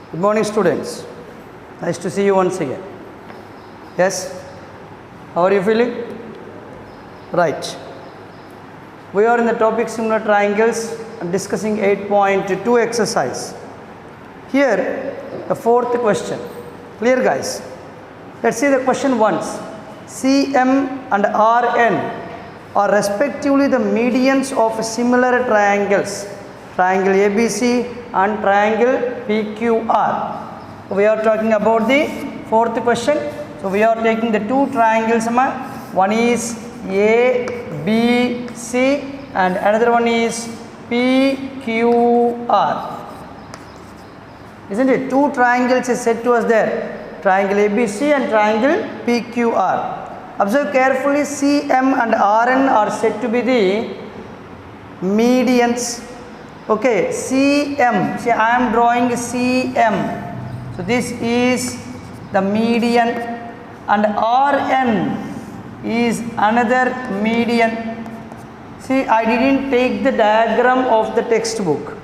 Good morning, students. Nice to see you once again. Yes? How are you feeling? Right. We are in the topic similar triangles and discussing 8.2 exercise. Here, the fourth question. Clear, guys? Let's see the question once. CM and RN are respectively the medians of similar triangles. Triangle ABC and triangle PQR. We are talking about the fourth question. So we are taking the two triangles. One is ABC and another one is PQR. Isn't it? Two triangles is said to us there. Triangle ABC and triangle PQR. Observe carefully, CM and RN are said to be the medians. Okay, CM, see I am drawing CM. So this is the median and RN is another median. See, I didn't take the diagram of the textbook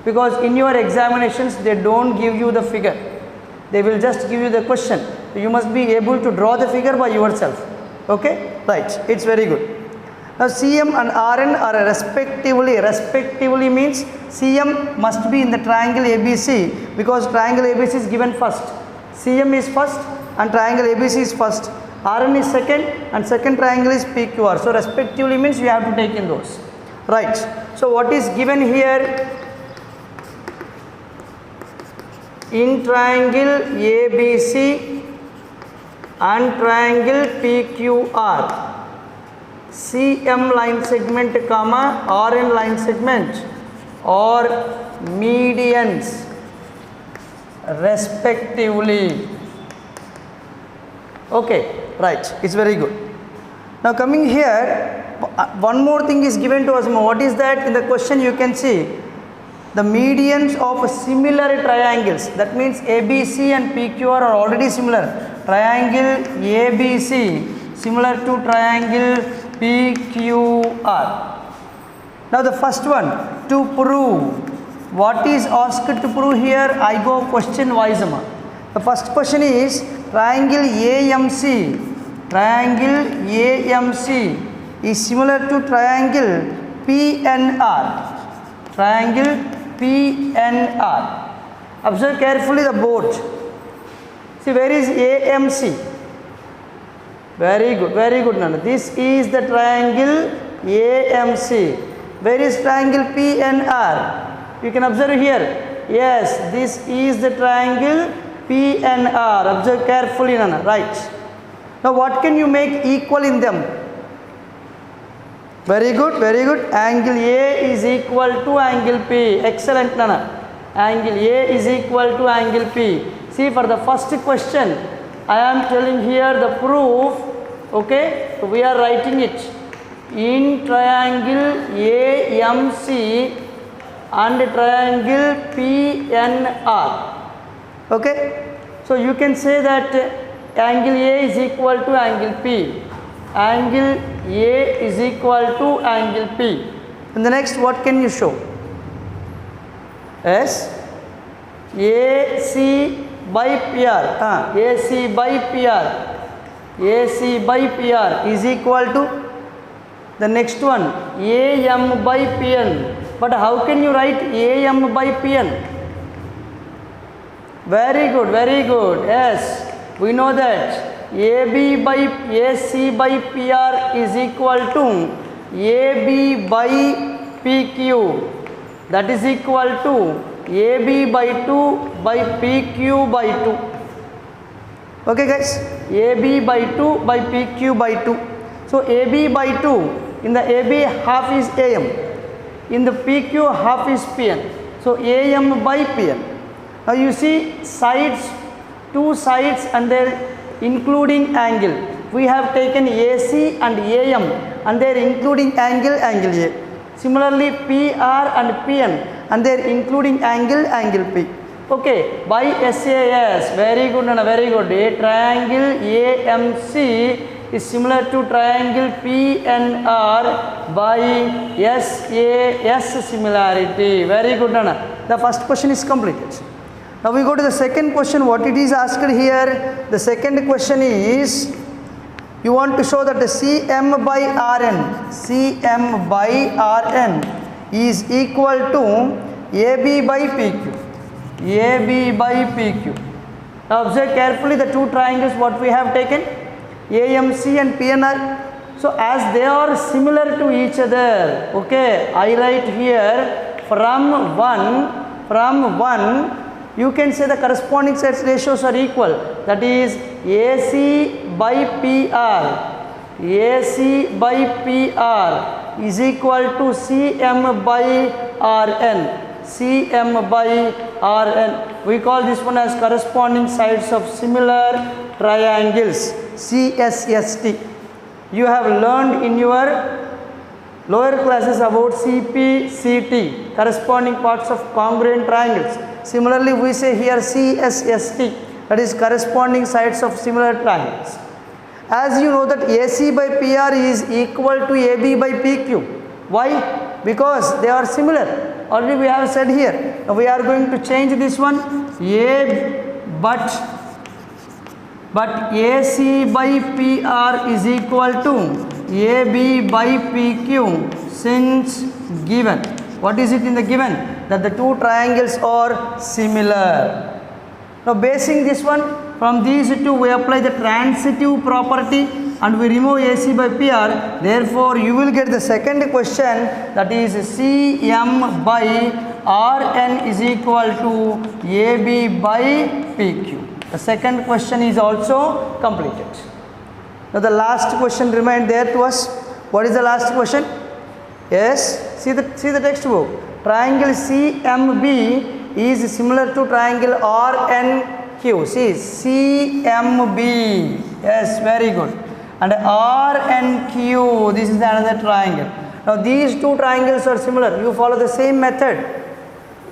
because in your examinations they don't give you the figure. They will just give you the question. So you must be able to draw the figure by yourself. Okay, right, it's very good. Now CM and RN are respectively means CM must be in the triangle ABC because triangle ABC is given first. CM is first and triangle ABC is first. RN is second and second triangle is PQR. So respectively means you have to take in those. Right. So what is given here? In triangle ABC and triangle PQR, CM line segment comma RN line segment or medians respectively. Okay, right, it's very good. Now coming here, one more thing is given to us. What is that? In the question you can see the medians of similar triangles. That means ABC and PQR are already similar. Triangle ABC similar to triangle PQR. Now the first one, to prove. What is asked to prove here? I go question wise. The first question is triangle AMC. Triangle AMC is similar to triangle PNR. Triangle PNR. Observe carefully the board. See, where is AMC? Very good, Nana. This is the triangle AMC. Where is triangle PNR? You can observe here. Yes, this is the triangle PNR. Observe carefully, Nana. Right. Now, what can you make equal in them? Very good. Angle A is equal to angle P. Excellent, Nana. Angle A is equal to angle P. See, for the first question, I am telling here the proof. Okay, so we are writing it. In triangle AMC and triangle PNR. Okay, so you can say that angle A is equal to angle P. Angle A is equal to angle P. And the next, what can you show? Yes, AC by PR. AC by PR. AC by PR is equal to the next one, AM by PN. But how can you write AM by PN? Very good. Yes, we know that AC by PR is equal to AB by PQ. That is equal to AB by 2 by PQ by 2. Okay, guys. AB by 2 by PQ by 2. So AB by 2, in the AB half is AM. In the PQ half is PN. So AM by PN. Now you see sides, two sides and their including angle. We have taken AC and AM and their including angle A. Similarly PR and PN and their including angle P. Okay, by SAS, very good, Nana, very good. A triangle AMC is similar to triangle PNR by SAS similarity. Very good, Nana. The first question is completed. Now we go to the second question. What it is asked here? The second question is, you want to show that the Cm by Rn is equal to AB by PQ. Now observe carefully the two triangles what we have taken, AMC and PNR. So as they are similar to each other, okay, I write here from one you can say the corresponding sides ratios are equal. That is AC by PR is equal to Cm by Rn. We call this one as corresponding sides of similar triangles, CSST. You have learned in your lower classes about CP, CT, corresponding parts of congruent triangles. Similarly, we say here CSST, that is corresponding sides of similar triangles. As you know that AC by PR is equal to AB by PQ. Why? Because they are similar. Already we have said here. Now we are going to change this one. But AC by PR is equal to AB by PQ since given. What is it in the given? That the two triangles are similar. Now basing this one, from these two we apply the transitive property and we remove AC by PR. Therefore you will get the second question, that is Cm by Rn is equal to AB by PQ. The second question is also completed. Now the last question remained there to us. What is the last question? Yes, see the textbook. Triangle CMB is similar to triangle RNQ. See, CMB. Yes, very good. And RNQ, this is another triangle. Now these two triangles are similar. You follow the same method.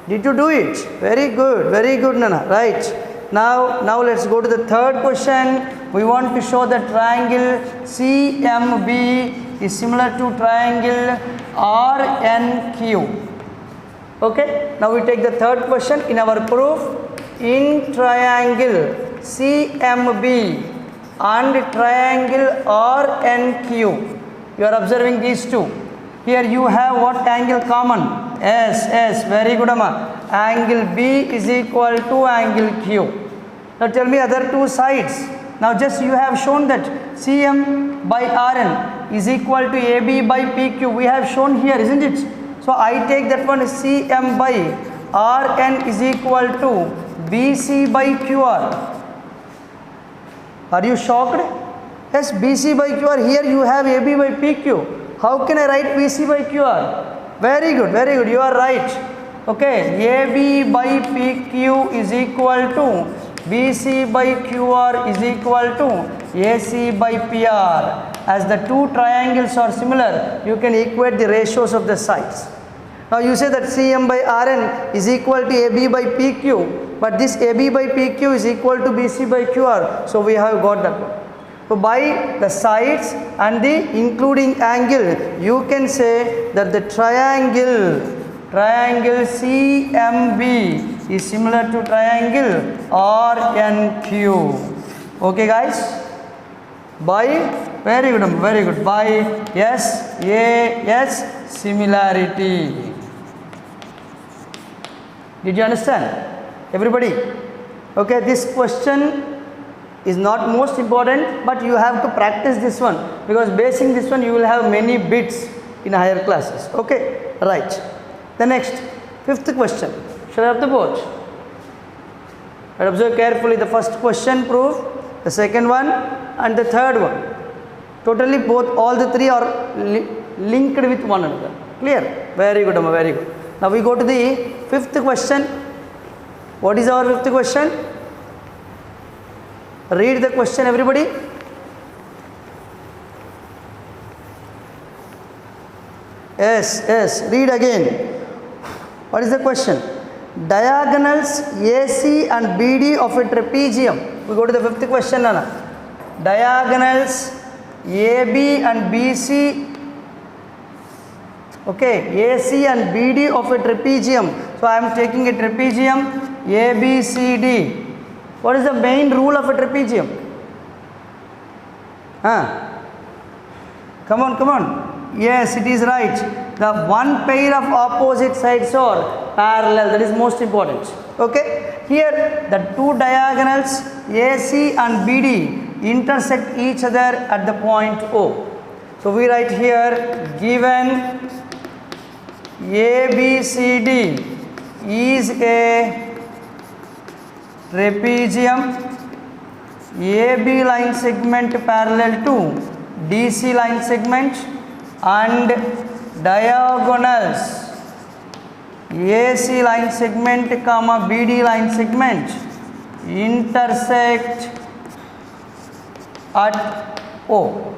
Did you do it? Very good, Nana. Right. Now let's go to the third question. We want to show that triangle CMB is similar to triangle RNQ. Okay. Now we take the third question in our proof. In triangle CMB and triangle RNQ, you are observing these two. Here you have what angle common? S. Very good, Amma. Angle B is equal to angle Q. Now tell me other two sides. Now just you have shown that Cm by Rn is equal to AB by PQ. We have shown here, isn't it? So I take that one Cm by Rn is equal to BC by QR. Are you shocked? Yes, BC by QR. Here you have AB by PQ. How can I write BC by QR? Very good. You are right. Okay, AB by PQ is equal to BC by QR is equal to AC by PR. As the two triangles are similar, you can equate the ratios of the sides. Now you say that Cm by Rn is equal to AB by PQ, but this AB by PQ is equal to BC by QR. So we have got that one. So by the sides and the including angle, you can say that the triangle CMB is similar to triangle RNQ. Okay guys? By very good. By yes similarity. Did you understand? Everybody? Okay, this question is not most important, but you have to practice this one, because basing this one you will have many bits in higher classes. Okay, right. The next, fifth question. Shall I have the board? But observe carefully the first question proof, the second one and the third one. Totally both, all the three are linked with one another. Clear? Very good, Amma, very good. Now we go to the fifth question. What is our fifth question? Read the question, everybody. Yes, read again. What is the question? Diagonals AC and BD of a trapezium. We go to the fifth question, Nana. Diagonals AB and BC. Okay, AC and BD of a trapezium. So I am taking a trapezium. ABCD. What is the main rule of a trapezium? Come on. Yes, it is right. The one pair of opposite sides are parallel. That is most important. Okay. Here the two diagonals AC and BD intersect each other at the point O. So we write here, given ABCD is a trapezium, AB line segment parallel to DC line segment and diagonals AC line segment comma BD line segment intersect at O.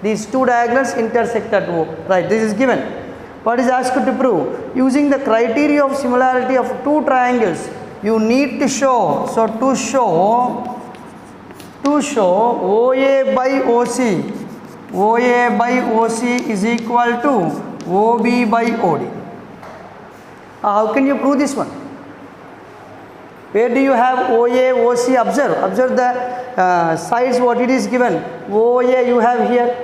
These two diagonals intersect at O. Right, this is given. What is asked to prove? Using the criteria of similarity of two triangles, you need to show. So to show OA by OC is equal to OB by OD. How can you prove this one? Where do you have OA, OC? Observe the sides what it is given. OA you have here,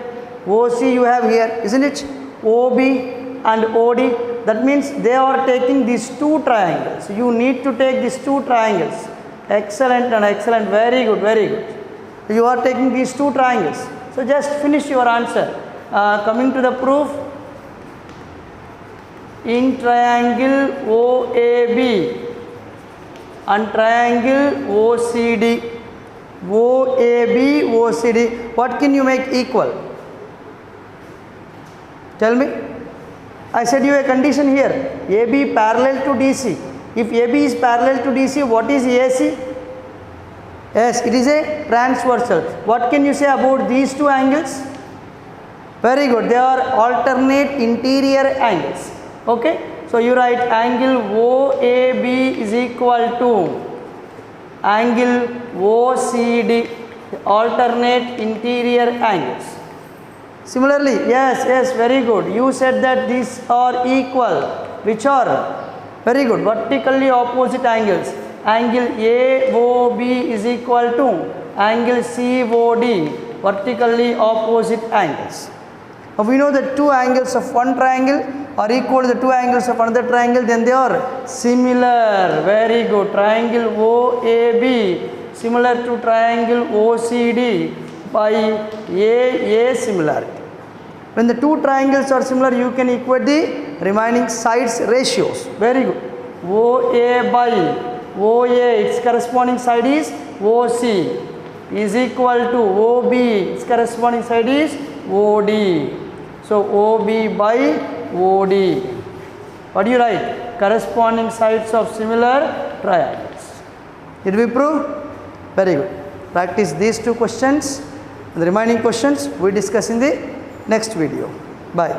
OC you have here, isn't it? OB and OD. That means they are taking these two triangles. You need to take these two triangles. Excellent and excellent. Very good. You are taking these two triangles. So just finish your answer. Coming to the proof. In triangle OAB and triangle OCD, what can you make equal? Tell me. I said you a condition here, AB parallel to DC. If AB is parallel to DC, what is AC? Yes, it is a transversal. What can you say about these two angles? Very good, they are alternate interior angles. Okay, so you write angle OAB is equal to angle OCD, alternate interior angles. Similarly, yes, very good. You said that these are equal. Which are? Very good. Vertically opposite angles. Angle AOB is equal to angle COD. Vertically opposite angles. Now we know that two angles of one triangle are equal to the two angles of another triangle. Then they are similar. Very good. Triangle OAB similar to triangle OCD by AA similarity. When the two triangles are similar, you can equate the remaining sides ratios. Very good. OA by OA, its corresponding side is OC, is equal to OB, its corresponding side is OD. So OB by OD. What do you write? Corresponding sides of similar triangles. Did we prove? Very good. Practice these two questions. The remaining questions we discuss in the next video. Bye.